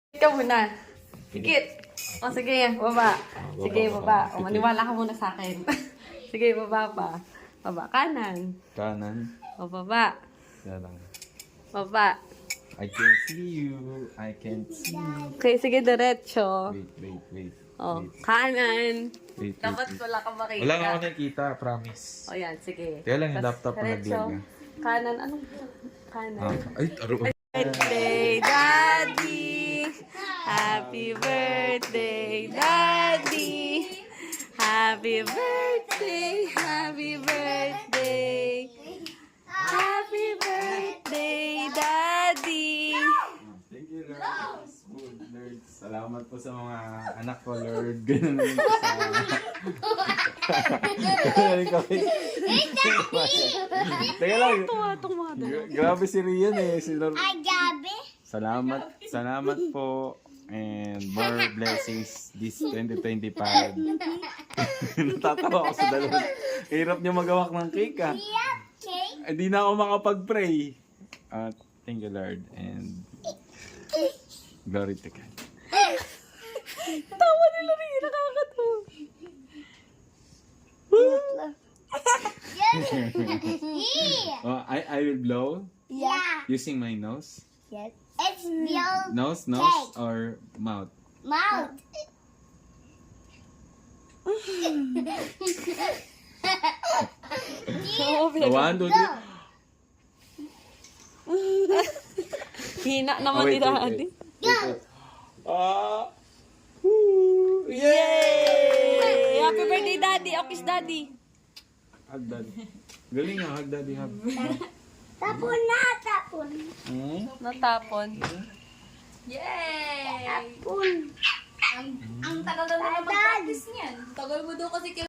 Ikaw muna. Pikit. O sige, baba. Sige, baba. O maniwala ka muna sa akin. Sige, baba pa. Baba. Kanan. Kanan. O baba. Yan lang. Baba. I can see you. I can see you. Okay, sige, diretso. Wait. O, kanan. Wait. Dapat wala kang makita. Wala nga ako nakikita, promise. O yan, sige. Kaya lang yung Tas laptop na diretso. naglag. Kanan. Anong kanan? Ay, taro. Birthday, Daddy! Happy birthday, Daddy! Happy birthday, happy birthday! Happy birthday, Daddy! Thank you, Lord. Good, Lord. Salamat po sa mga anak ko, Lord. Ganun din po sa... Teka lang. Tuwa. Grabe si Rian eh. Si Lord. Ay, gabi. Salamat po. And more blessings this 2025. Natatawa ako sa dalawa. Hirap niya magawak ng cake ah. Yeah, cake. Hindi na ako makapag-pray. Thank you, Lord. And glory to God. Tawa nila rin, nakakatawa. Yeah. I will blow Yeah. using my nose. Yes. It's your Nose Cake. or mouth? mouth. Oo, One, two, three. hina naman ni Daddy. Wait. Yay! Happy birthday, Daddy! O, kiss Daddy! Hug daddy. Galing nga, hug daddy, hug. Tapon na, tapon. Hmm? Natapon. Tapon. Ang tagal na naman practice niyan. Tagal mo daw kasi